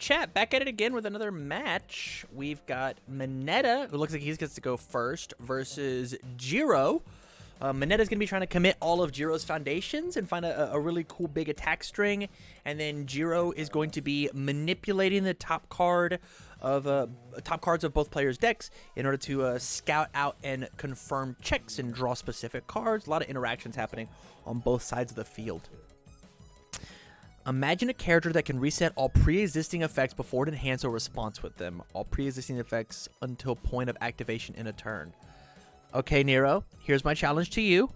chat, back at it again with another match. We've got Mineta, who looks like he gets to go first, versus Jiro. Mineta's going to be trying to commit all of Jiro's foundations and find a really cool big attack string. And then Jiro is going to be manipulating the top cards of both players' decks in order to scout out and confirm checks and draw specific cards. A lot of interactions happening on both sides of the field. Imagine a character that can reset all pre-existing effects before it enhances a response with them. All pre-existing effects until point of activation in a turn. Okay, Nero, here's my challenge to you.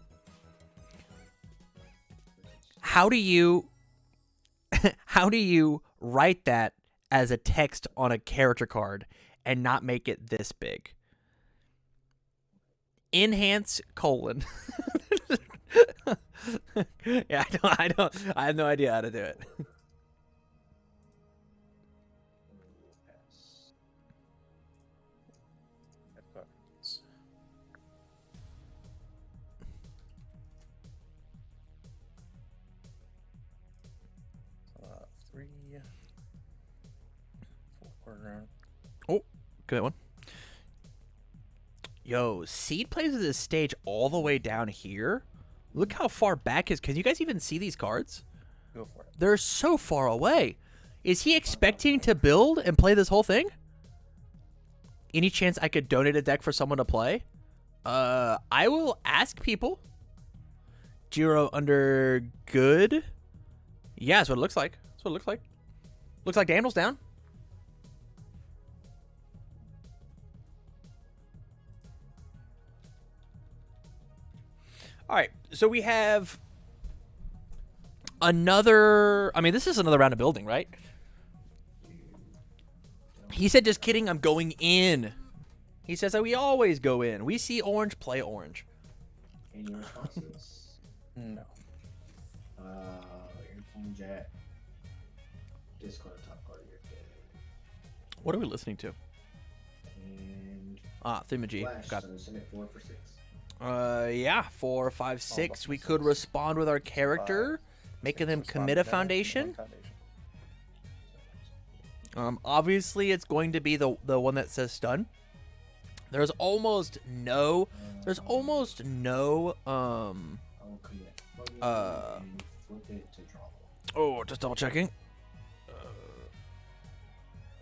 How do you write that as a text on a character card and not make it this big? Enhance : Yeah, I have no idea how to do it. Oh, good one. Yo, Seed plays this stage all the way down here. Look how far back is. Can you guys even see these cards? Go for it. They're so far away. Is he expecting to build and play this whole thing? Any chance I could donate a deck for someone to play? I will ask people. Jiro under good. Yeah, that's what it looks like. That's what it looks like. Looks like Daniel's down. All right, so we have another... I mean, this is another round of building, right? He said, just kidding, I'm going in. He says that we always go in. We see orange, play orange. Any responses? No. Earphone jack. Discard top card of your deck. What are we listening to? And Themagy. flash, Got so send it 4 for 6. yeah, 4, 5, 6. We could respond with our character, making them commit a foundation. Obviously, it's going to be the one that says stun. There's almost no. I'll commit. And flip it to draw. Oh, just double checking.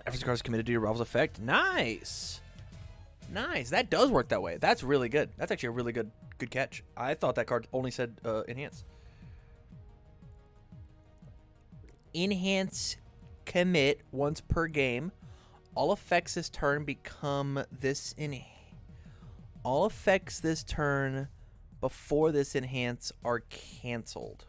Every card is committed to your rival's effect. Nice. Nice. That does work that way. That's really good. That's actually a really good catch. I thought that card only said enhance. Enhance commit once per game. All effects this turn become this all effects this turn before this enhance are canceled.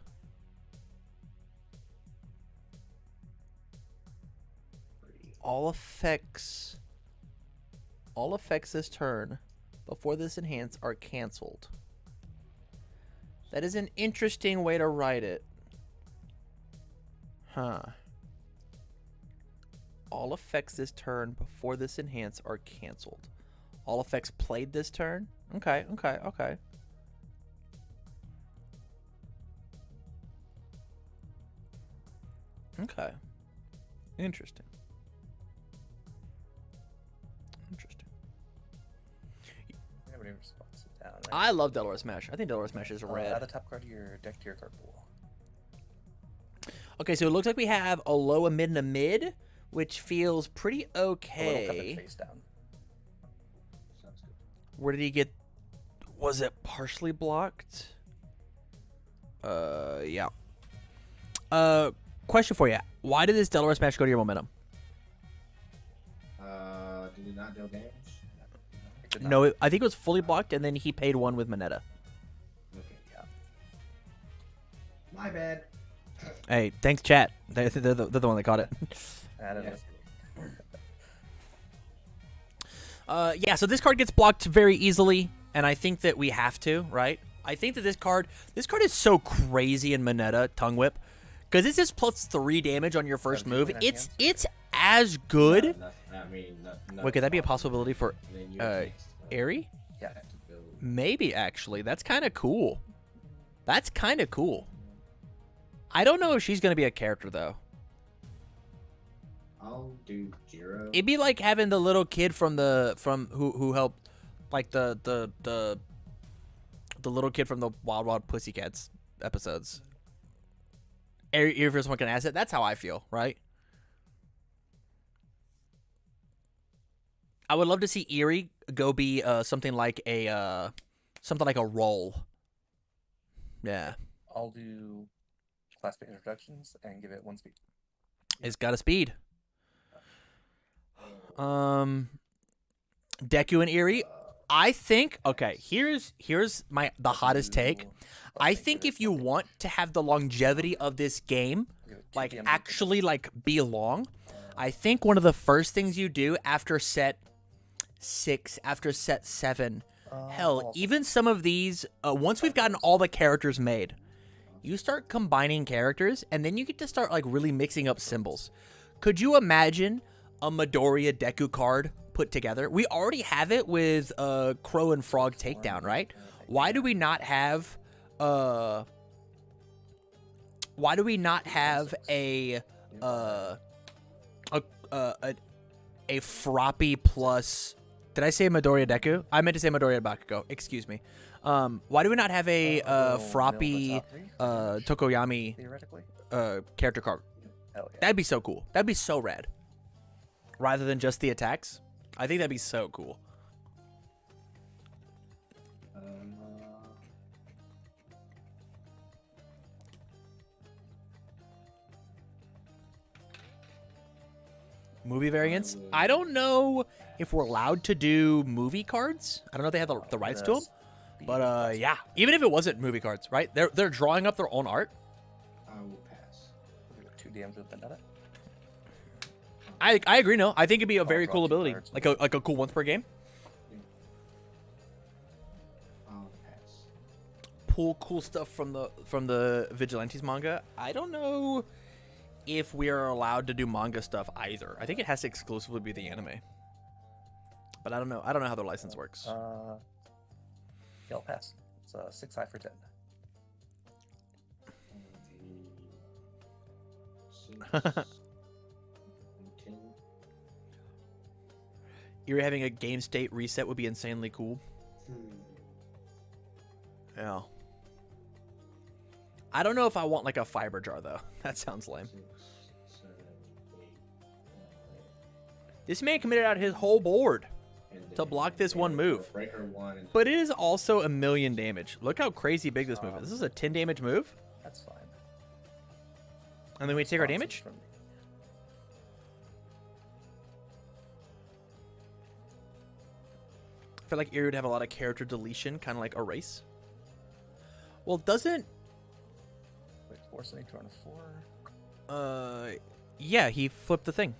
All effects this turn before this enhance are canceled. That is an interesting way to write it. Huh. All effects this turn before this enhance are canceled. All effects played this turn? Okay. Okay. Interesting. Nobody responds to down, right? I love Delaware Smash. I think Delaware Smash is red. Add the top card of your deck to your card pool. Okay, so it looks like we have a low, a mid, and a mid, which feels pretty A little cut okay. the face down. Sounds good. Where did he get... Was it partially blocked? Yeah. Question for you. Why did this Delaware Smash go to your momentum? Did it not deal damage? It did not. No, I think it was fully blocked, and then he paid 1 with Mineta. Okay, yeah. My bad. Hey, thanks, chat. They're the one that caught it. Add it Yeah. as- Yeah, so this card gets blocked very easily, and I think that we have to, right? I think that this card is so crazy in Mineta, Tongue Whip, because it's just +3 damage on your first move. It's as good. Wait, could that be a possibility for Airy? Yeah. Maybe, actually. That's kind of cool. I don't know if she's going to be a character, though. I'll do Jiro. It'd be like having the little kid from who helped, like the little kid from the Wild Wild Pussycats episodes. Your first one can asset. That's how I feel, right? I would love to see Eerie go be something like a role. Yeah, I'll do class-based introductions and give it 1 speed. it's got a speed. Deku and Eerie. I think here's the hottest take. I think if you want to have the longevity of this game, like actually like be long, I think one of the first things you do after set 6, after set 7, hell, even some of these, once we've gotten all the characters made, you start combining characters, and then you get to start like really mixing up symbols. Could you imagine a Midoriya Deku card put together? We already have it with Crow and Frog Takedown, right? Why do we not have a Froppy plus? Did I say Midoriya Deku? I meant to say Midoriya Bakugo. Excuse me. Why do we not have a Froppy Tokoyami theoretically. character card? Hell yeah. That'd be so cool. That'd be so rad. Rather than just the attacks, I think that'd be so cool. Movie variants. I don't know if we're allowed to do movie cards. I don't know if they have the rights to them. But yeah, even if it wasn't movie cards, right? They're drawing up their own art. I will pass. 2 DMs with Mineta. I agree. No, I think it'd be a very draw cool 2 ability, cards. like a cool once per game. I'll pass. Pull cool stuff from the Vigilantes manga. I don't know if we are allowed to do manga stuff either. I think it has to exclusively be the anime. But I don't know. I don't know how their license works. Yeah, I'll pass. It's 6 high for 10. You're having a game state reset would be insanely cool. Yeah. I don't know if I want like a fiber jar though. That sounds lame. This man committed out his whole board to block this one move. But it is also a 1,000,000 damage. Look how crazy big this move is. This is a 10 damage move. That's fine. And then we take our damage. I feel like Eerie would have a lot of character deletion, kind of like Erase. Well, doesn't... Wait, force any turn 4. Yeah, he flipped the thing.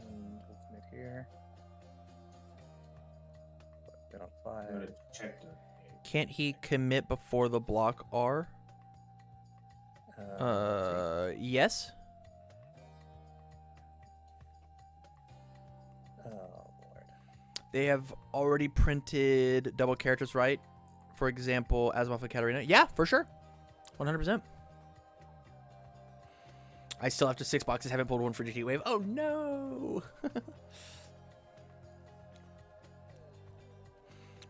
And we'll commit here. Get on 5. I'm gonna check the. Can't he commit before the block R? Yes. Oh, Lord. They have already printed double characters, right? For example, Asimov and Katarina. Yeah, for sure. 100%. I still have to 6 boxes. Haven't pulled one for GT Wave. Oh, no.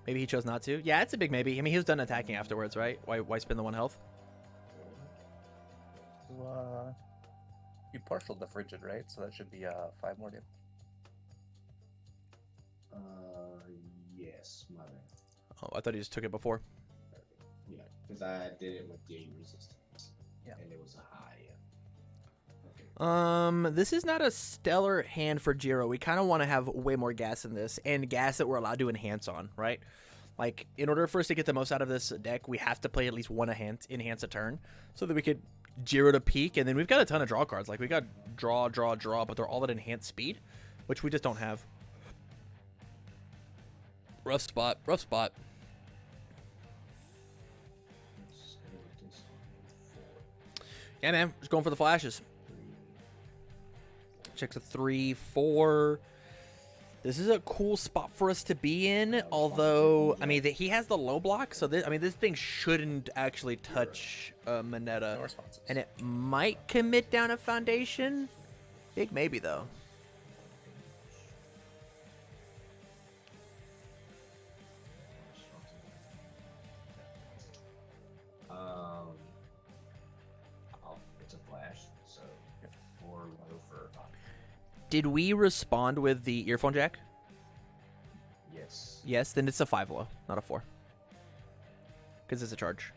Maybe he chose not to. Yeah, it's a big maybe. I mean, he was done attacking afterwards, right? Why spend the 1 health? So, you partialed the frigid, right? So that should be 5 more damage. Yes, my bad. Oh, I thought he just took it before. Yeah, because I did it with the resistance. Yeah. And it was a high. Okay. This is not a stellar hand for Jiro. We kind of want to have way more gas in this, and gas that we're allowed to enhance on, right? Like, in order for us to get the most out of this deck, we have to play at least 1 enhance a turn, so that we could Jiro to peak, and then we've got a ton of draw cards. Like, we got draw, but they're all at enhanced speed, which we just don't have. Rough spot. Yeah, man, just going for the flashes. Check the 3, 4. This is a cool spot for us to be in. Although, I mean, he has the low block, so this thing shouldn't actually touch Mineta, No responses. and it might commit down a foundation. Big maybe though. Did we respond with the earphone jack? Yes. Yes, then it's a 5 low, not a 4. Because it's a charge.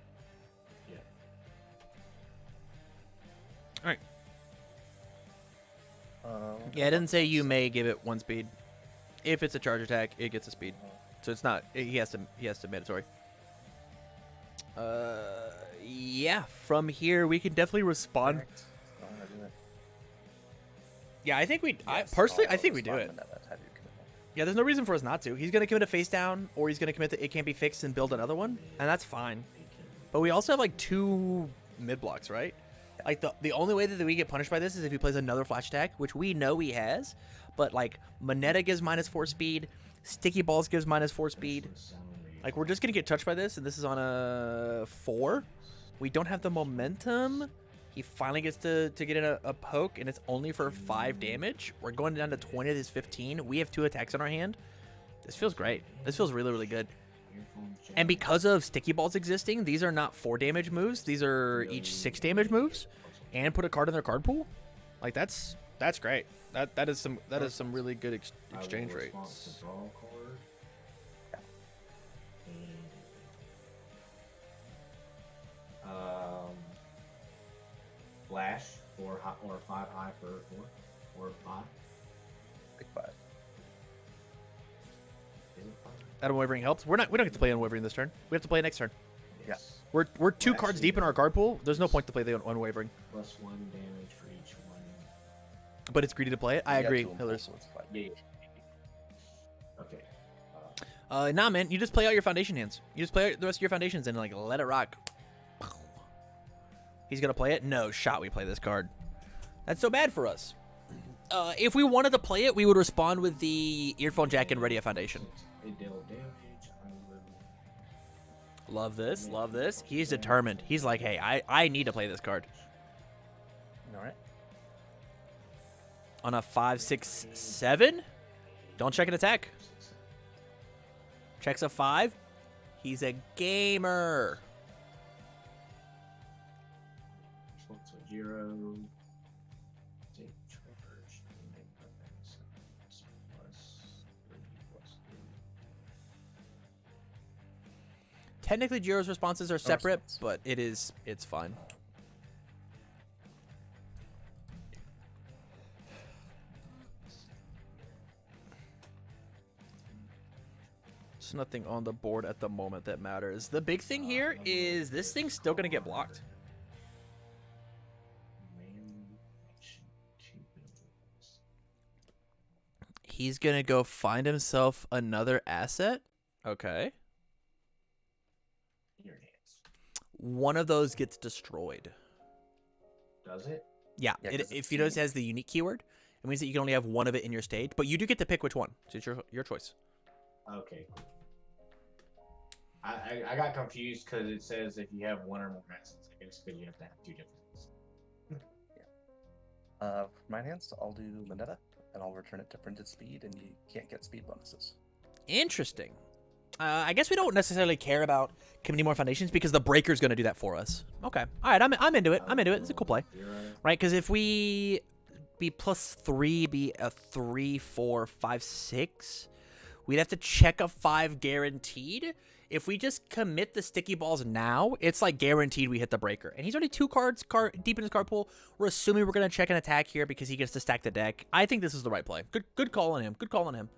Yeah. Alright. Um, Yeah, it didn't say you may give it 1 speed. If it's a charge attack, it gets a speed. So it's not. He has to mandatory. Yeah. From here, we can definitely respond. correct. I'm gonna do it. Yeah, I think we. Yes, personally, I'll I think we do respond it. to that, have you commit one. Yeah, there's no reason for us not to. He's gonna commit a face down, or he's gonna commit that it can't be fixed and build another one, and that's fine. But we also have like 2 mid blocks, right? Like the only way that we get punished by this is if he plays another flash attack, which we know he has. But like Mineta gives -4 speed, Sticky Balls gives -4 speed. Like we're just gonna get touched by this, and this is on a 4. We don't have the momentum. He finally gets to get in a poke, and it's only for 5 damage. We're going down to 20 to his 15. We have 2 attacks in our hand. This feels great. This feels really, really good. And because of Sticky Balls existing, these are not 4 damage moves. These are each 6 damage moves, and put a card in their card pool. Like that's great. That is some really good exchange rates. Flash or 5 high for 4 or 5. Big 5. Is it 5? Unwavering helps. We don't get to play Unwavering this turn. We have to play next turn. Yes. We're 2 Well, cards actually, deep in our card pool. There's no point to play the Unwavering. Plus 1 damage for each one. But it's greedy to play it. I You got agree, 2 in Hillers. full, so it's 5. Yeah. Okay. Nah, man. You just play out your foundation hands. You just play out the rest of your foundations and like let it rock. He's gonna play it. No shot. We play this card. That's so bad for us. If we wanted to play it, we would respond with the earphone jack and ready a foundation. It dealt damage. I will. Love this. Love this. He's determined. He's like, hey, I need to play this card. All right. On a 5, 6, 7. Don't check an attack. Checks a 5. He's a gamer. So Jiro. Take charge. Make weapons. +3/+3. Technically, Jiro's responses are separate, response. but it's fine. There's nothing on the board at the moment that matters. The big thing here is this thing's still going to get blocked. He's going to go find himself another asset. Okay. Your hands. One of those gets destroyed. Does it? Yeah, Yeah, 'cause if it's you notice it unique. has the unique keyword, it means that you can only have one of it in your stage, but you do get to pick which one. So it's your choice. Okay, cool. I got confused because it says if you have 1 or more assets, I guess because you have to have 2 different ones. For my hands, I'll do Mineta, and I'll return it to printed speed, and you can't get speed bonuses. Interesting. I guess we don't necessarily care about committing more foundations because the breaker's going to do that for us. Okay. All right, I'm into it. I'm into it. It's a cool play. Jiro. Right? Because if we be +3, be a 3, 4, 5, 6, we'd have to check a 5 guaranteed. If we just commit the Sticky Balls now, it's like guaranteed we hit the breaker. And he's already 2 cards deep in his card pool. We're assuming we're going to check an attack here because he gets to stack the deck. I think this is the right play. Good call on him. Good call on him.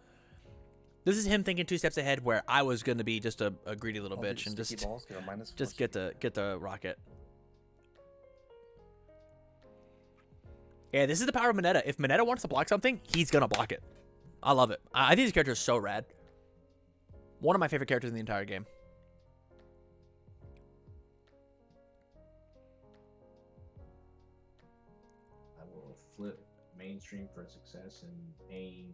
This is him thinking 2 steps ahead where I was going to be just a greedy little I'll do bitch and sticky balls, get a -4 just get the rocket. Yeah, this is the power of Mineta. If Mineta wants to block something, he's going to block it. I love it. I think this character is so rad. One of my favorite characters in the entire game. I will flip mainstream for success and pain.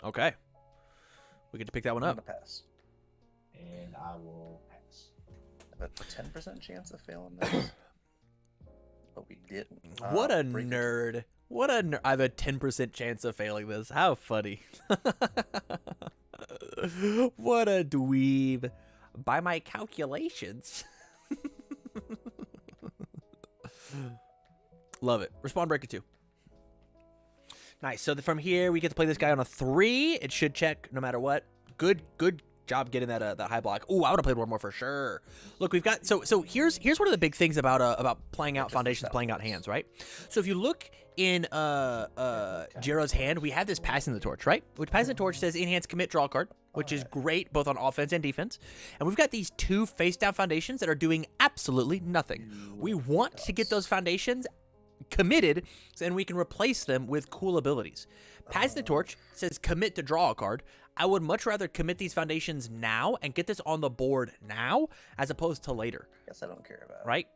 Okay. We get to pick that one I'm up. gonna pass. And I will pass. I have a 10% chance of failing this. But we didn't. What a break it. nerd. What a nerd. I have a 10% chance of failing this. How funny. What a dweeb. By my calculations. Love it. Respawn Breaker 2. Nice. So from here, we get to play this guy on a 3. It should check no matter what. Good job getting that high block. Ooh, I would have played one more for sure. Look, we've got so here's one of the big things about playing out foundations, playing out hands, right? So if you look in Jiro's hand, we have this passing the torch, right? Which passing the torch says enhance commit draw card, which is great both on offense and defense. And we've got these 2 face down foundations that are doing absolutely nothing. We want to get those foundations committed, so then we can replace them with cool abilities. Passing the torch says commit to draw a card. I would much rather commit these foundations now and get this on the board now as opposed to later. Guess I don't care about it. Right?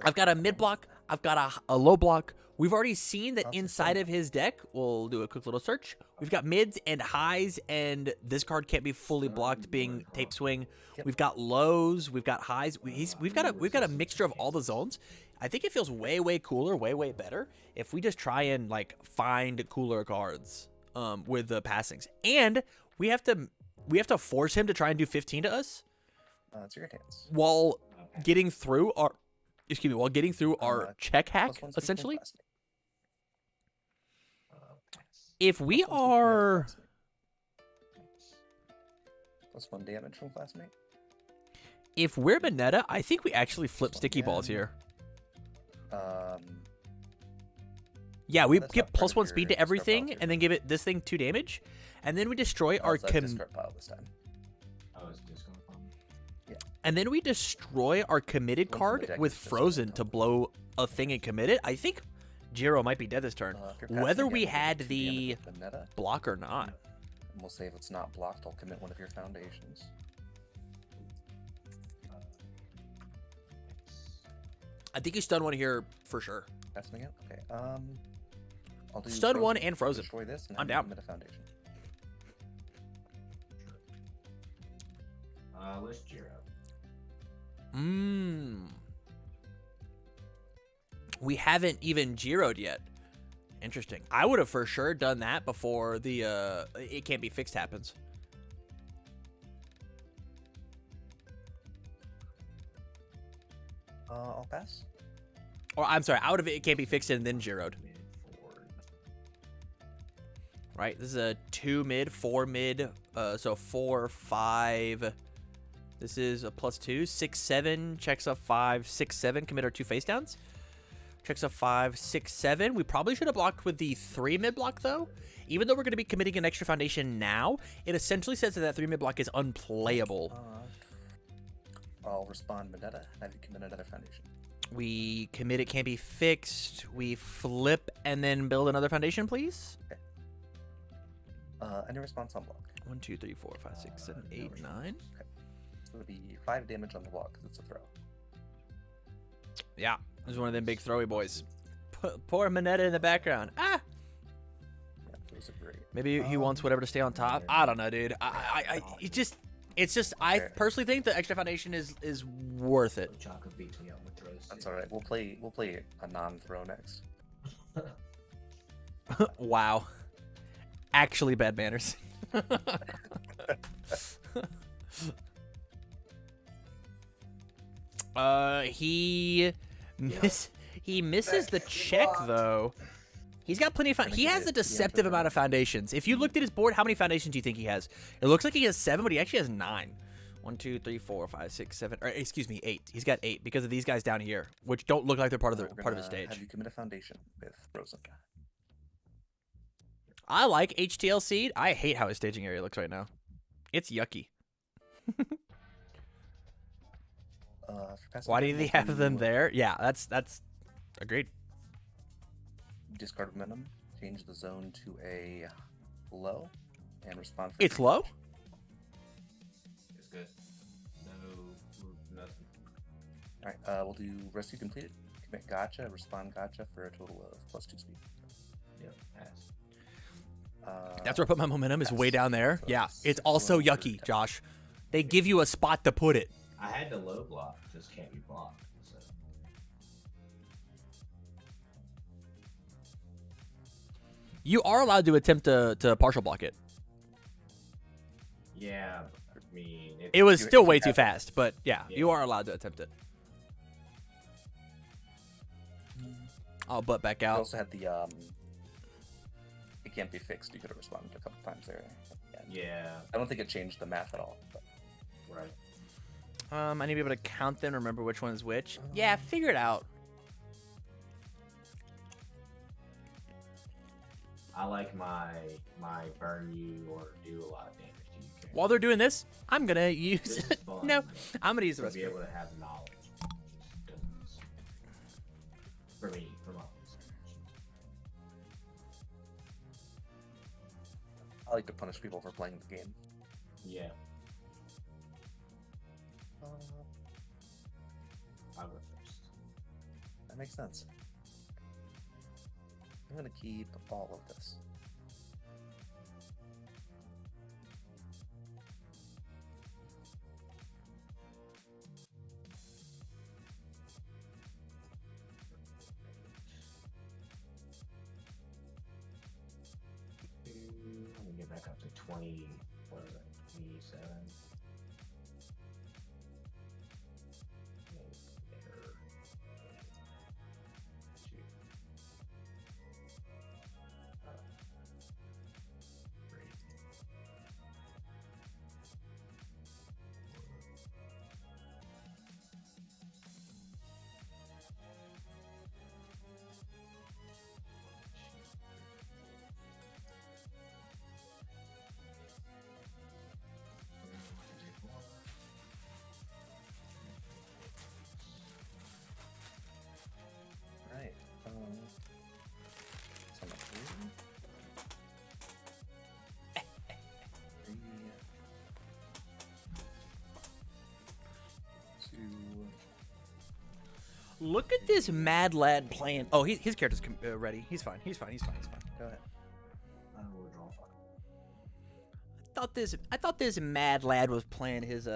I've got a mid block. I've got a low block. We've already seen that inside of his deck. We'll do a quick little search. We've got mids and highs, and this card can't be fully blocked, being tape swing. We've got lows. We've got highs. We've got a mixture of all the zones. I think it feels way cooler, way better if we just try and like find cooler cards with the passings. And we have to force him to try and do 15 to us. It's your hands. While getting through our check hack, essentially. If we are +1 damage from classmate. If we're Mineta, I think we actually flip sticky balls here. Yeah, we give +1 speed to everything, and then give it this thing 2 damage, and then we destroy our discard pile this time. And then we destroy our committed card with Frozen to blow a thing and commit it. I think Jiro might be dead this turn, whether we had the block or not. And we'll say if it's not blocked, I'll commit one of your foundations. I think you stun one here for sure. Passing it? Okay. I'll do stun one and Frozen. Destroy this and I'm down. Commit a foundation. Let's Jiro. We haven't even Jiro'd yet. Interesting. I would have for sure done that before the it can't be fixed happens. I'll pass. Or I'm sorry, out of it can't be fixed and then Jiro'd. Right, this is a 2 mid, 4 mid, so 4, 5. This is a +2, 6, 7, checks up 5, 6, 7, commit our 2 face downs. Checks up 5, 6, 7. We probably should have blocked with the 3 mid block though. Even though we're going to be committing an extra foundation now, it essentially says that that 3 mid block is unplayable. I'll respond Mineta and have you commit another foundation. We commit it can't be fixed. We flip and then build another foundation, please. Okay. Any response on block? 1, 2, 3, 4, 5, 6, 7, 8, 9. Okay. So it'll be 5 damage on the block because it's a throw. Yeah, this is one of them big throwy boys. Poor Mineta in the background. Ah! Yeah, those are great. Maybe he wants whatever to stay on top. I don't know, dude. It's just I personally think the extra foundation is worth it. That's all right. We'll play a non-throw next. Wow. Actually bad manners. He misses the check though. He's got plenty of he has a deceptive amount of foundations. If you looked at his board, how many foundations do you think he has? It looks like he has 7, but he actually has 9. 1, 2, 3, 4, 5, 6, 7. Or excuse me, 8. He's got 8 because of these guys down here, which don't look like they're part of the stage. Have you commit a foundation with Frozen? I like HTL Seed. I hate how his staging area looks right now. It's yucky. Why do they have them there? Yeah, that's agreed. Discard momentum. Change the zone to a low and respond. It's low? It's good. Nothing. Alright, we'll do rescue completed. Commit gotcha, respond gotcha for a total of +2 speed. Yep, pass. That's where I put my momentum is way down there. Yeah, it's also yucky, Josh. They give you a spot to put it. I had the low block, just can't be blocked. So. You are allowed to attempt to partial block it. Yeah, I mean... It was still way too fast, but yeah, you are allowed to attempt it. I'll butt back You out. also had the it can't be fixed. You could have responded a couple times there. Yeah. I don't think it changed the math at all. But Right. I need to be able to count them, remember which one is which. Yeah, figure it out. I like my burn you or do a lot of damage to you. Character. While they're doing this, I'm gonna use. This is fun. No, I'm gonna use the To rest. be able to have knowledge. For me, for my I like to punish people for playing the game. Yeah, I'll go first. That makes sense. I'm gonna keep all of this. Let me get back up to 20. What is that? 27. There. 2. 3. Right. So much three. Three. 2. Look at this mad lad playing. Oh, his character's ready. He's fine. He's fine. He's fine. He's fine. Go ahead. I will draw 5. I thought this mad lad was playing his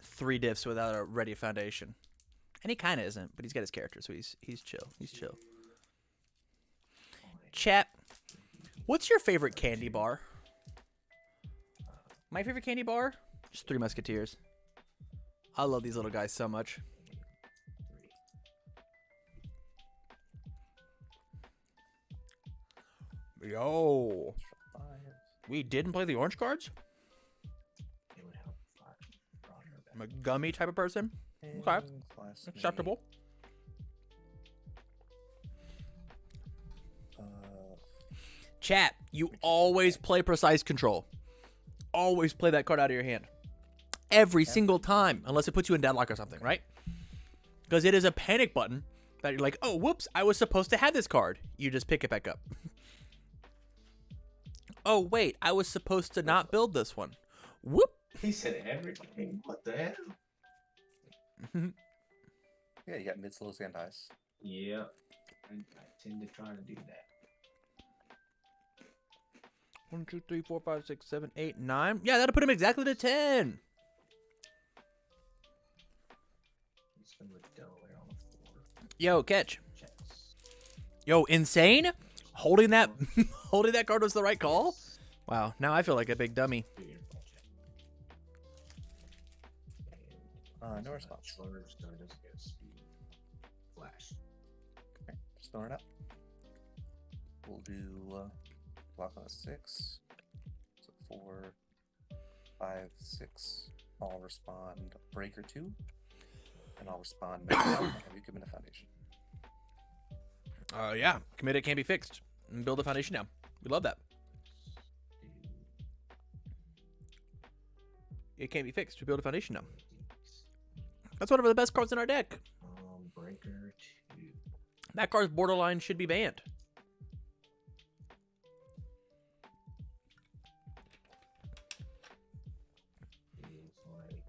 3 diffs without a ready foundation, and he kind of isn't, but he's got his character, so he's chill. He's chill. Chat, what's your favorite candy bar? My favorite candy bar? Just Three Musketeers. I love these little guys so much. 3. Yo, 5. we didn't play the orange cards? It would help if I brought her back. I'm a gummy type of person. And Okay. class Acceptable. mate, Chat, you always play precise control. Always play that card out of your hand. Every single time, unless it puts you in deadlock or something, right? Because it is a panic button that you're like, oh, whoops, I was supposed to have this card. You just pick it back up. Oh, wait, I was supposed to not build this one. Whoop. He said everything. What the hell? yeah, you got mid, slows, and highs. Yeah. I tend to try to do that. 1, 2, 3, 4, 5, 6, 7, 8, 9. Yeah, that'll put him exactly to 10. He's going with Delaware on the 4. Yo, catch. Checks. Yo, insane. Holding that holding that card was the right call. Wow, now I feel like a big dummy. Do your full check. And No response. Slurs, so it doesn't get a speed. Flash. Okay, just throwing it up. We'll do block on a 6. So 4, 5, 6. I'll respond breaker 2. And I'll respond have you commit a foundation. Yeah, commit it can't be fixed. And build a foundation now. We love that. It can't be fixed. We build a foundation now. That's one of the best cards in our deck. Breaker 2. That card's borderline should be banned. Is like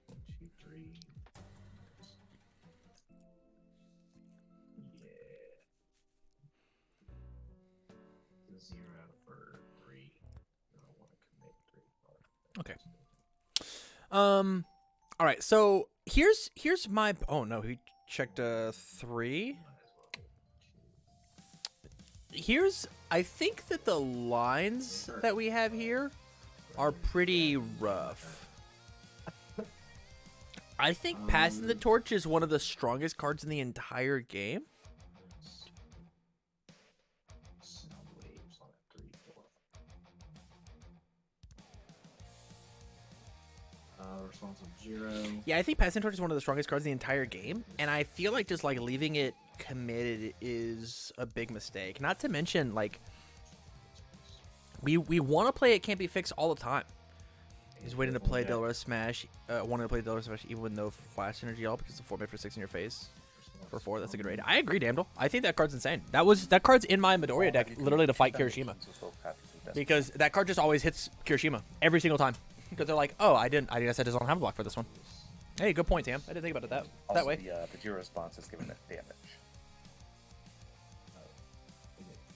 1, 2, 3. Yeah. 0 for 3. I don't want to commit 3 cards. Okay. All right. So here's my. Oh no, he checked 3. Here's. I think that the lines that we have here are pretty rough. I think passing the torch is one of the strongest cards in the entire game. Response of Jiro. Yeah, I think Passing Torch is one of the strongest cards in the entire game, and I feel like just like leaving it committed is a big mistake. Not to mention, like, we want to play It Can't Be Fixed all the time. He's waiting to play Delra Smash, wanting to play Delra Smash even with no Flash Energy all because the 4 for 6 in your face. For 4, that's a good raid. I agree, Damdel. I think that card's insane. That card's in my Midoriya deck literally to fight Kirishima. Because that card just always hits Kirishima every single time. Because they're like, oh, I guess I just don't have a block for this one. Hey, good point, Tam. I didn't think about it that way. The Jiro response is giving it damage.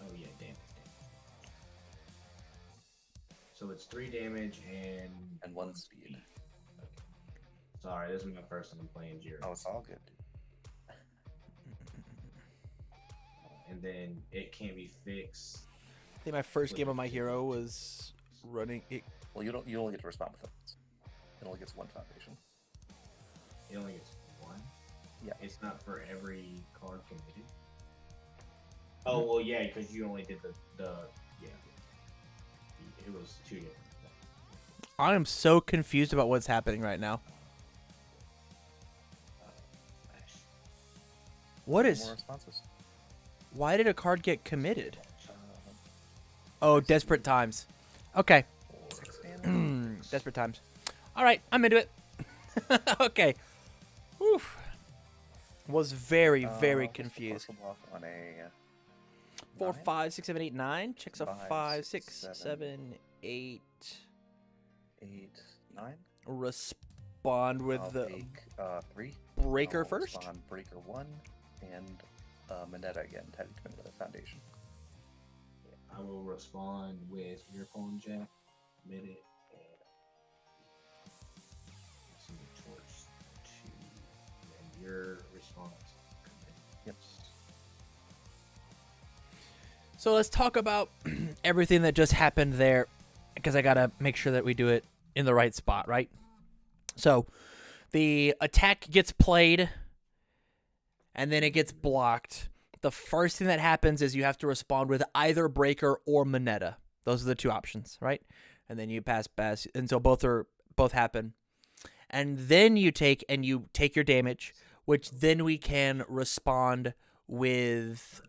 Oh yeah, damage. So it's 3 damage And 1 speed. Okay. Sorry, this is my first time playing Jiro. Oh, it's all good. And then It Can't Be Fixed. I think my first game of my hero was running it. Well, you only get to respond with it. It only gets 1 foundation. It only gets 1? Yeah. It's not for every card committed? Oh, well, yeah, because you only did the yeah. It was 2 different things. I am so confused about what's happening right now. What More is? responses. Why did a card get committed? Uh, Oh, Desperate Times. Okay. 6 damage. Desperate Times. All right, I'm into it. Okay. Oof. Was very, very What's the confused. partial block on a 4, 9? 5, 6, 7, 8, 9. Checks a 5, 5, 6, 6, 7, 8. 8, 9. Respond with I'll the take 3. breaker I'll first. respond breaker 1 and Mineta again. Had to commit another foundation. I will respond with Earphone Jack, commit it, and send the torch to and your response. Commit. Yep. So let's talk about everything that just happened there, because I gotta make sure that we do it in the right spot, right? So the attack gets played, and then it gets blocked. The first thing that happens is you have to respond with either Breaker or Mineta. Those are the 2 options, right? And then you pass, and so both happen. And then you take your damage, which then we can respond with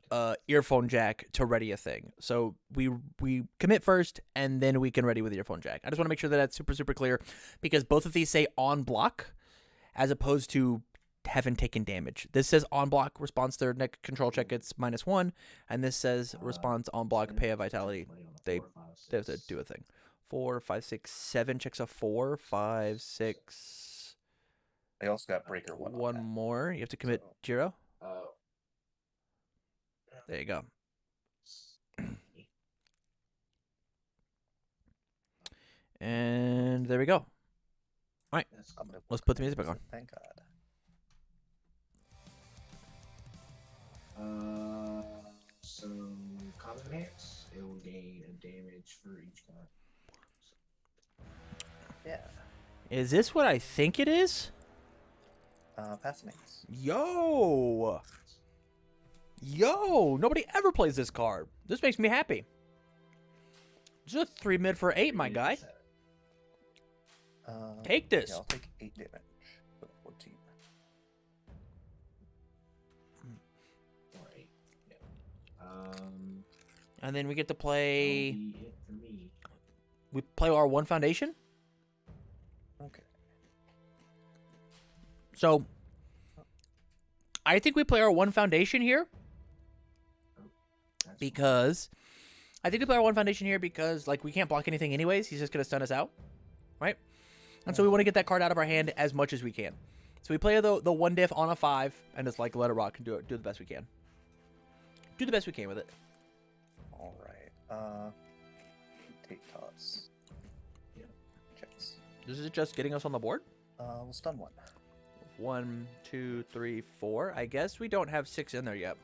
Earphone Jack to ready a thing. So we commit first, and then we can ready with Earphone Jack. I just want to make sure that that's super, super clear, because both of these say on block as opposed to haven't taken damage. This says on block, response their next control check, it's -1, and this says response on block, pay a vitality. They have to do a thing. 4, 5, 6, 7 checks a 4, 5, 6. They also got breaker 1. One more. You have to commit Jiro. There you go. And there we go. All right, let's put the music back on. Thank God. So common hits, it will gain a damage for each card. Yeah. Is this what I think it is? Fascinates. Yo, nobody ever plays this card. This makes me happy. Just 3 mid for 8, my guy. Take this. Yeah, I'll take 8 damage for the 14. Or 8. Yeah. And then we get to play. That'll be it for me. We play our 1 foundation. Okay. So I think we play our 1 foundation here That's because like we can't block anything anyways. He's just gonna stun us out, right? And so we want to get that card out of our hand as much as we can. So we play the 1 diff on a 5 and just like let it rock and do the best we can. Do the best we can with it. All right. Take toss. Yeah. Checks. This is just getting us on the board. We'll stun 1. 1, 2, 3, 4. I guess we don't have 6 in there yet.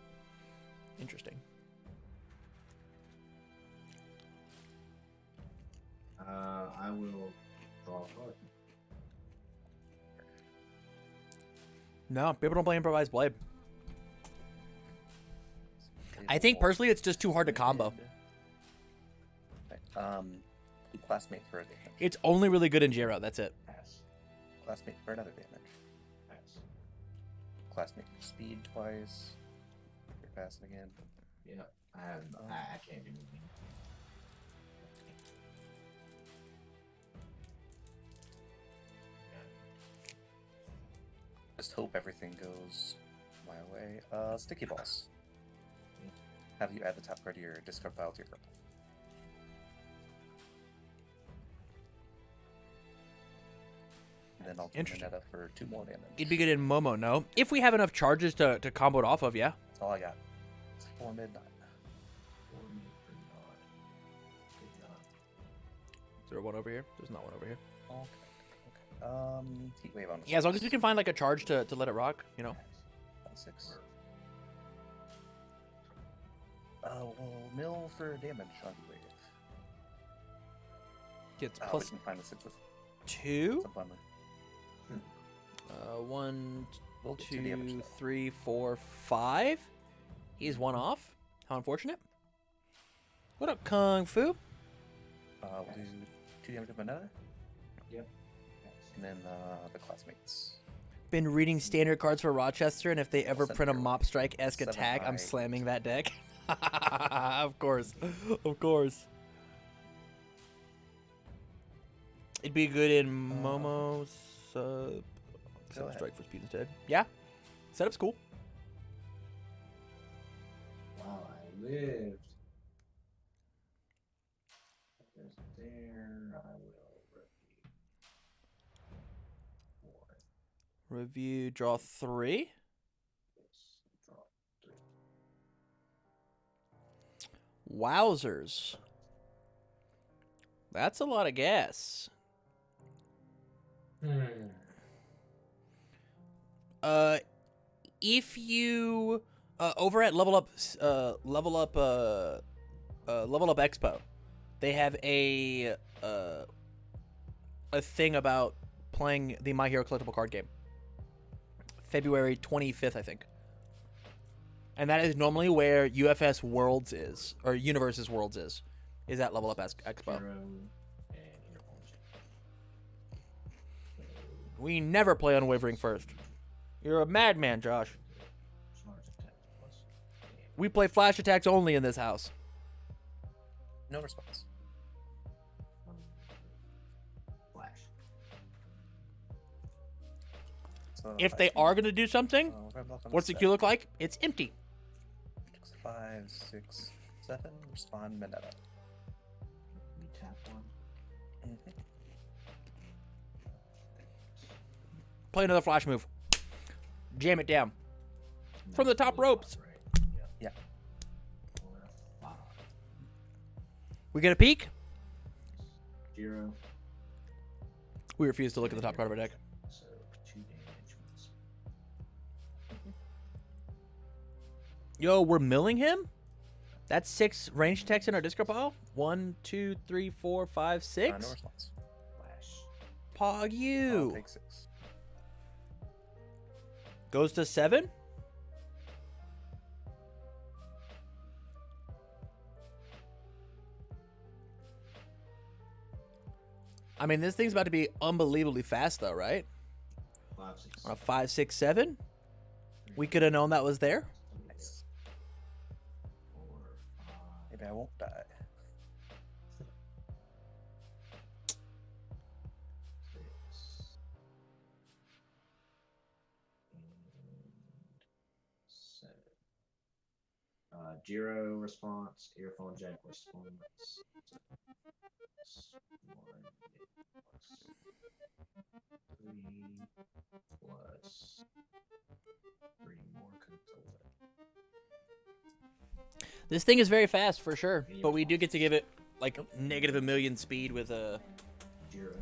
Interesting. I will draw a card. No, people don't play improvised blade. I think personally it's just too hard to combo. Right. Classmate for a damage. It's only really good in Jiro. That's it. Pass. Classmate for another damage. Nice. Classmate for speed twice. You're passing again. Yeah. I can't do anything. Just hope everything goes my way. Sticky balls. Have you add the top card of your discard pile to your purple. And then I'll do Interesting. Mineta for 2 more damage. It'd be good in Momo, no? If we have enough charges to combo it off of, yeah. That's all I got. It's 4 midnight. Is there one over here? There's not one over here. Okay. Heat wave on. Yeah, as long as we can find like a charge to let it rock, you know. 6. Well, mill for damage on heat wave. Gets We plus can find the 6 with 2. it's a bummer. 1, We'll get 2 damage 2, though. 3, 4, 5. He's 1 off. How unfortunate. What up, Kung Fu? We'll do 2 damage with Mineta. Yep. And then the classmates. Been reading standard cards for Rochester, and if they ever Send print a your Mop Strike-esque 7 attack, I'm high. slamming that deck. Of course. Of course. It'd be good in Momo sub. Go ahead. Strike for speed instead. Yeah. Setup's cool. Wow, I lived. There's there. I will review. 1. Review, draw 3. Yes, draw 3. Wowzers. That's a lot of gas. If you over at Level Up Expo, they have a thing about playing the My Hero collectible card game. February 25th, I think. And that is normally where UFS Worlds is, or Universes Worlds is at Level Up Expo. Jiro and Earphones. We never play Unwavering first. You're a madman, Josh. Charge attack plus. We play flash attacks only in this house. No response. Flash. So If I they see- are going to do something, red block on what's the set. queue look like? It's empty. 5, 6, 7. Respond Mineta. We tap 1. Play another flash move. Jam it down. From the top ropes. Right. Yeah. 4, 5. We get a peek. Jiro. We refuse to look at the top card of our deck. So 2 damage. Yo, we're milling him? That's 6 range attacks in our discard pile. 1, 2, 3, 4, 5, No 6. response. Flash. Pog I'll you. take 6. Goes to 7. I mean, this thing's about to be unbelievably fast, though, right? 5, 6. On a 5, 6, 7. We could have known that was there. Nice. 4, 5. Maybe I won't die. 6. And 7. Jiro response, earphone jack response. 1 3 plus 3 more control. This thing is very fast for sure, but we do get to give it like negative a million speed with a. Jiro.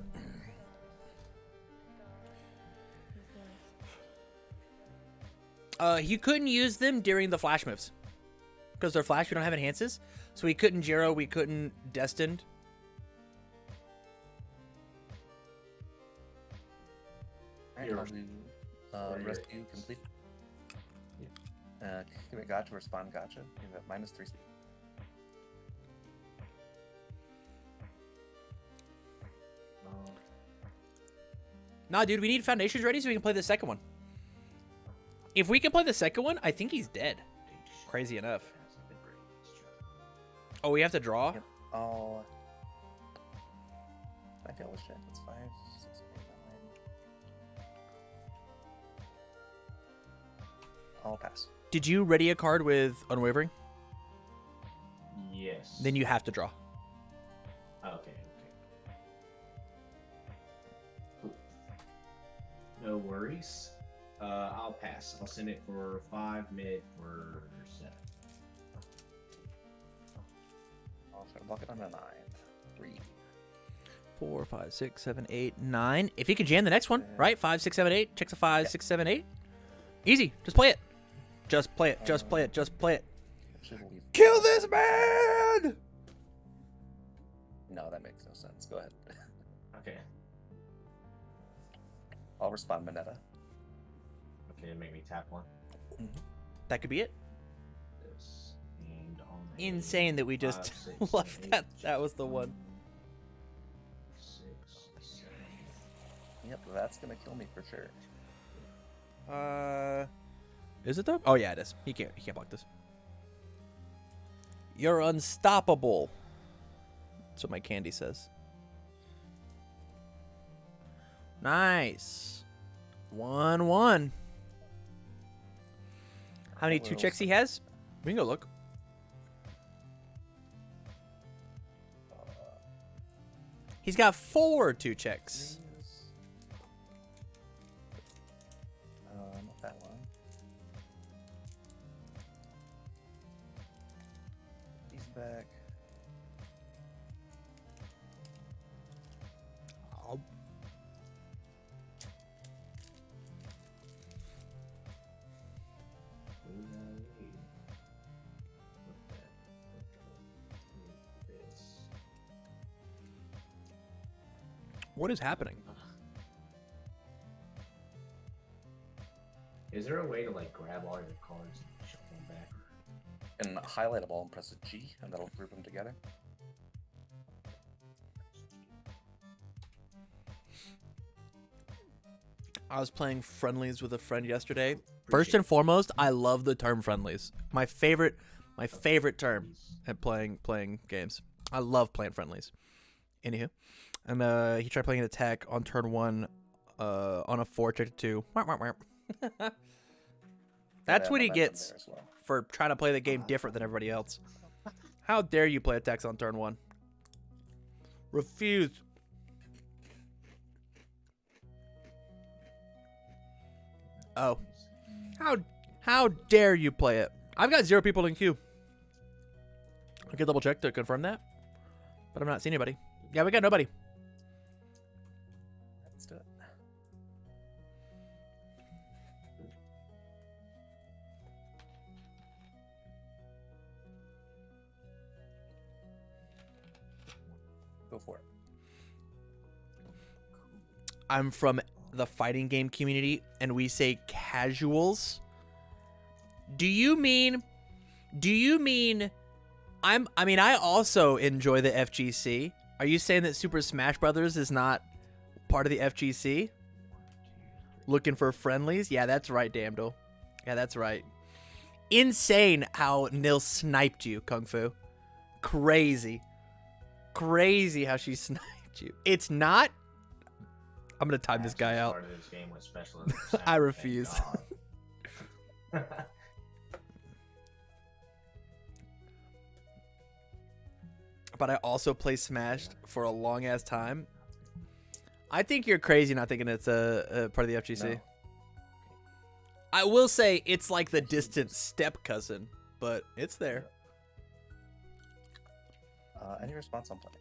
He couldn't use them during the flash moves because they're flash. We don't have enhances, so we couldn't Jiro. We couldn't Destined. Alright, Here. I'll do rescue complete. Give it gotcha, respond gotcha. Give it -3 speed. Nah, dude, we need foundations ready so we can play the second one. If we can play the second one, I think he's dead. Crazy enough. Oh, we have to draw? Yep. Oh. I feel this shit. It's 5, 6, 8, 9. I'll pass. Did you ready a card with Unwavering? Yes. Then you have to draw. Okay. Cool. No worries. I'll pass. I'll send it for 5, mid for 7. I'll try to block it on a 9. 3. 4, 5, 6, 7, 8, 9. If he could jam the next one, right? 5, 6, 7, 8. Checks a 5, 6, 7, 8. Easy. Just play it. Just play it. Just play it. Just play it. Kill this man! No, that makes no sense. Go ahead. Okay. I'll respond, Mineta. Okay, make me tap 1. That could be it. This and on a Insane that we just 5, 6, left 8, that. That was the one. 6, 7. Yep, that's gonna kill me for sure. Is it though? Oh yeah, it is. He can't block this. You're unstoppable. That's what my candy says. Nice. 1-1. How many 2 checks he has? We can go look. He's got 4 2 checks. Not that one. He's back. Oh. What is happening? Is there a way to like grab all your cards and shuffle them back? And highlight them all and press a G, and that'll group them together. I was playing friendlies with a friend yesterday. First and foremost, I love the term friendlies. My favorite term at playing games. I love playing friendlies. Anywho, and he tried playing an attack on turn 1, on a 4 check to 2. That's what he gets for trying to play the game different than everybody else. How dare you play attacks on turn 1? Refuse. Oh. How dare you play it? I've got 0 people in queue. I can double check to confirm that. But I'm not seeing anybody. Yeah, we got nobody. Let's do it. Go for it. I'm from the fighting game community, and we say casuals. Do you mean I also enjoy the FGC. Are you saying that Super Smash Brothers is not part of the FGC? Looking for friendlies? Yeah, that's right, Damdel. Yeah, that's right. Insane how Nil sniped you, Kung Fu. Crazy. Crazy how she sniped you. It's not. I'm going to time this guy out. This game with special I refuse. But I also play Smash for a long ass time. I think you're crazy not thinking it's a part of the FGC. No. I will say it's like the distant step cousin, but it's there. Any response on play?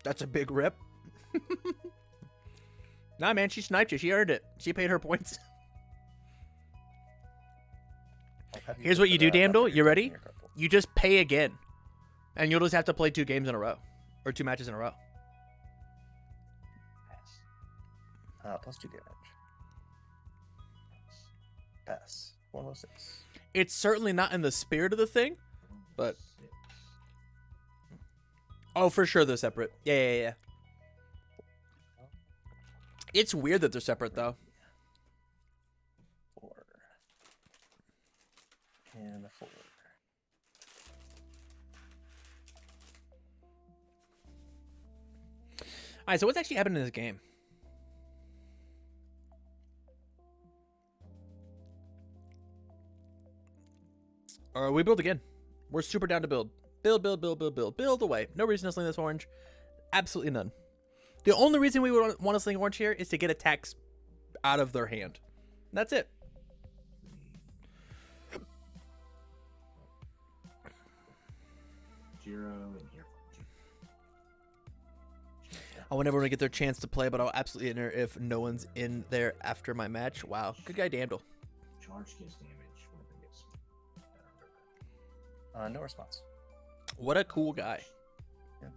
That's a big rip. Nah, man, she sniped you. She earned it. She paid her points. Here's what you do, Damdel. You ready? You just pay again. And you'll just have to play 2 games in a row. Or 2 matches in a row. Plus 2 damage. Pass. 106. It's certainly not in the spirit of the thing, but Oh, for sure they're separate. Yeah. It's weird that they're separate, though. 4. And a 4. All right, so what's actually happening in this game? We build again. We're super down to build. Build away. No reason to sling this orange. Absolutely none. The only reason we would want to sling orange here is to get attacks out of their hand. That's it. Jiro and here. I want everyone to get their chance to play, but I'll absolutely enter if no one's in there after my match. Wow. Good guy, Dandel. Charge gets damage. Weapon gets No response. What a cool guy. Yeah.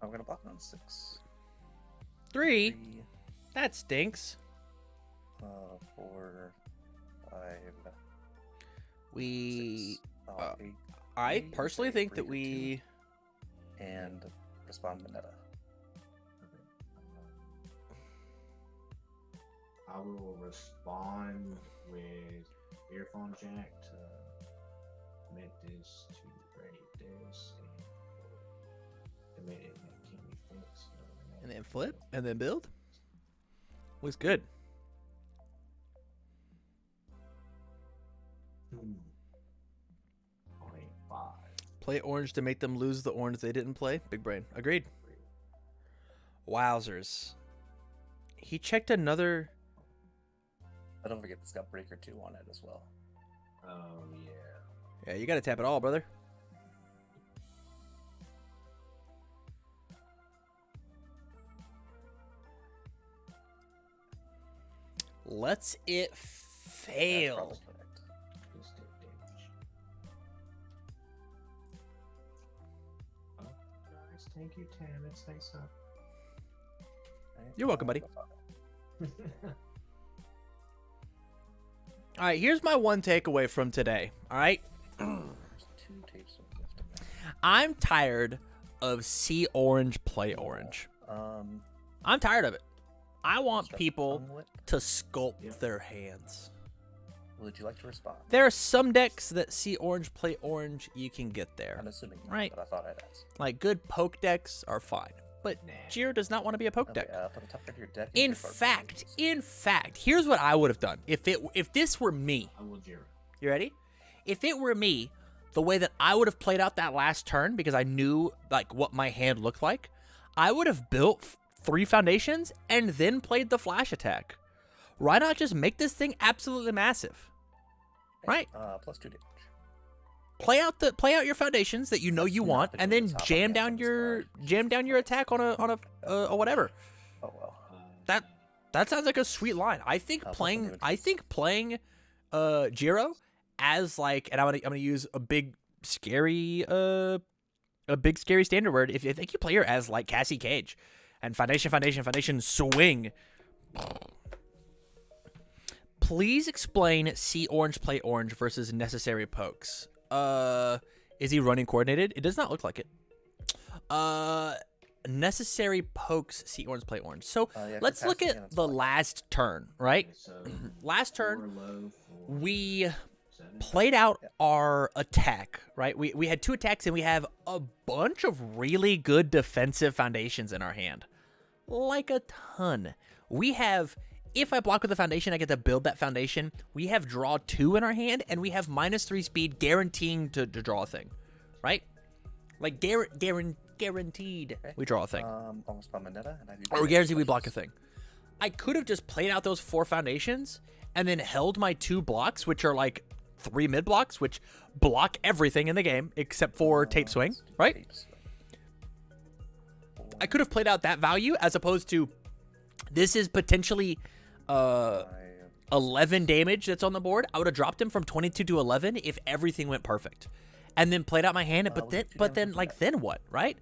I'm gonna block it on 6. 3? That stinks. 4, 5. We... 6, 8. I personally think that Breaker we... 2, and respond Mineta. I will respond with earphone jack to commit this to ready this and commit it and can be fixed. And then flip, and then build. Looks good. Only 5. Play orange to make them lose the orange they didn't play. Big brain. Agreed. Wowzers. He checked another... But don't forget, it's got Breaker 2 on it as well. Oh yeah. Yeah, you gotta tap it all, brother. Let's it That's fail. probably correct. Just did damage. Oh, nice. Thank you, Tam. It's nice up. Right? You're welcome, buddy. Five. All right, here's my one takeaway from today. All right, There's 2 tapes left. I'm tired of see orange, play orange. I'm tired of it. I want Start people tongue lit. to sculpt Yeah. their hands. Would you like to respond? There are some decks that see orange, play orange. You can get there. I'm assuming not, Right. but I thought I'd ask. Like good poke decks are fine, but Nah. Jiro does not want to be a poke Okay, deck. for the top of your deck. is In your card fact, here's what I would have done if this were me. I will Jiro. You ready? If it were me, the way that I would have played out that last turn, because I knew like what my hand looked like, I would have built 3 foundations and then played the flash attack. Why not just make this thing absolutely massive? Right? Plus 2 damage. Play out your foundations that you know you Not want, the and good then top of jam that down from this your card. attack on a whatever. Oh well. That sounds like a sweet line. I think plus playing damage. Jiro as like, and I'm gonna use a big scary standard word. If I think you play her as like Cassie Cage, and foundation swing. Please explain see orange, play orange versus necessary pokes. Is he running coordinated? It does not look like it. Necessary pokes, see orange, play orange. So Yeah, let's look capacity and at it's the fine. last turn, right? Okay, so Last 4 turn, low, 4 we 7. played out our attack, right? We had 2 attacks and we have a bunch of really good defensive foundations in our hand. Like a ton. We have, if I block with the foundation, I get to build that foundation. We have draw 2 in our hand and we have -3 speed guaranteeing to draw a thing, right? Like guaranteed we draw a thing. Almost by Mineta, and I do. Or guaranteed we block a thing. I could have just played out those 4 foundations and then held my 2 blocks, which are like 3 mid blocks, which block everything in the game except for tape swing, right? Tape swing. I could have played out that value as opposed to this is potentially 11 damage that's on the board. I would have dropped him from 22 to 11 if everything went perfect. And then played out my hand, but then like then what, right?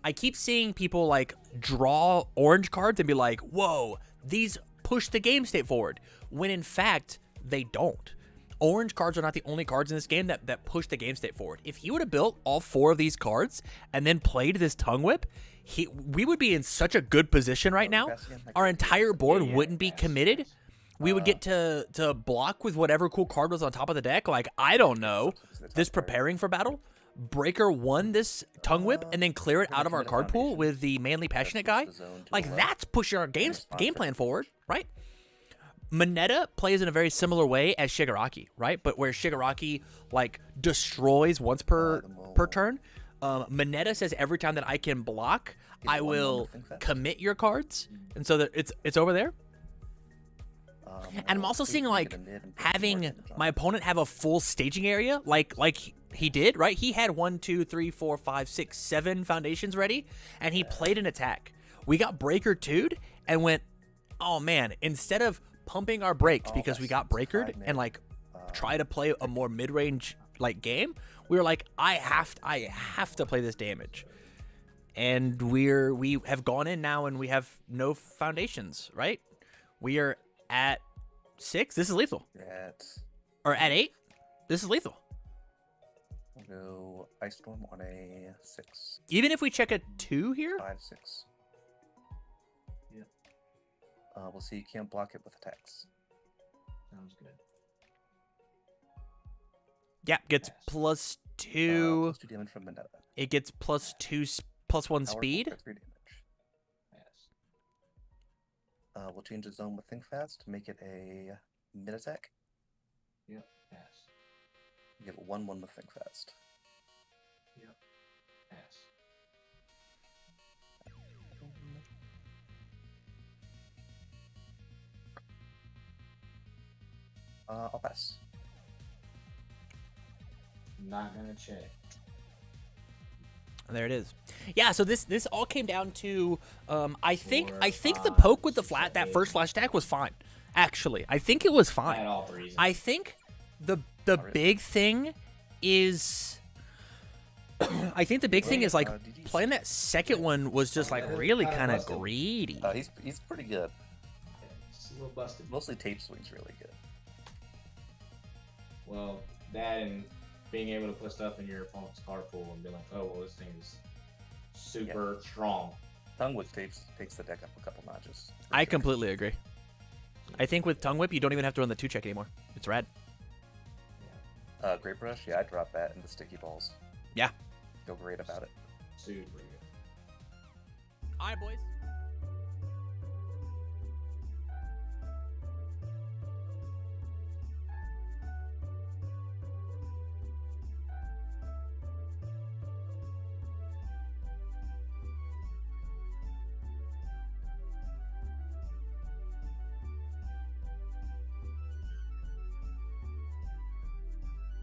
I keep seeing people like draw orange cards and be like, "Whoa, these push the game state forward," when in fact they don't. orange cards are not the only cards in this game that push the game state forward. If he would have built all 4 of these cards and then played this Tongue Whip, we would be in such a good position right now. Our entire board wouldn't be committed. We would get to block with whatever cool card was on top of the deck. Like, I don't know, this preparing for battle. Breaker won this Tongue Whip and then clear it out of our card pool with the Manly Passionate guy. Like, that's pushing our game plan forward, right? Mineta plays in a very similar way as Shigaraki, right? But where Shigaraki, like, destroys once per turn, Mineta says every time that I can block, I will commit your cards. And so that it's over there. And I'm also seeing, like, having my opponent have a full staging area, like he did, right? He had 1, 2, 3, 4, 5, 6, 7 foundations ready, and he played an attack. We got Breaker 2'd and went, oh man, instead of pumping our brakes because we got Breakered and, like, try to play a more mid-range, like, game, we were like, I have to play this damage. And we have gone in now and we have no foundations, right? We are at 6. This is lethal. Or at 8. This is lethal. We'll go Ice Storm on a 6. Even if we check a 2 here? 5, 6. Yep. We'll see. You can't block it with attacks. Sounds good. Yeah, gets +2. +2 damage from Mineta. It gets +2, +1 speed. For 3 damage. Yes. We'll change the zone with Think Fast to make it a mid attack. Yep. Pass. Give it 1/1 with Think Fast. Yep. Pass. I'll pass. Not gonna check. There it is. Yeah, so this all came down to I think 4, the 5, poke with the 6, that 8. first flash attack was fine. Actually, I think it was I fine. had all 3s. I think the big thing is I think the big thing is, like, playing that second one was just, like, really kind of greedy. He's pretty good. It's a little busted. Mostly tape swing's really good. Well, that and being able to put stuff in your opponent's card pool and be like, oh, well, this thing is super strong. Tongue Whip takes the deck up a couple notches. I completely agree. I think with Tongue Whip, you don't even have to run the 2-check anymore. It's rad. Great Brush, yeah, I drop that into Sticky Balls. Yeah. Feel great about it. Super good. All right, boys.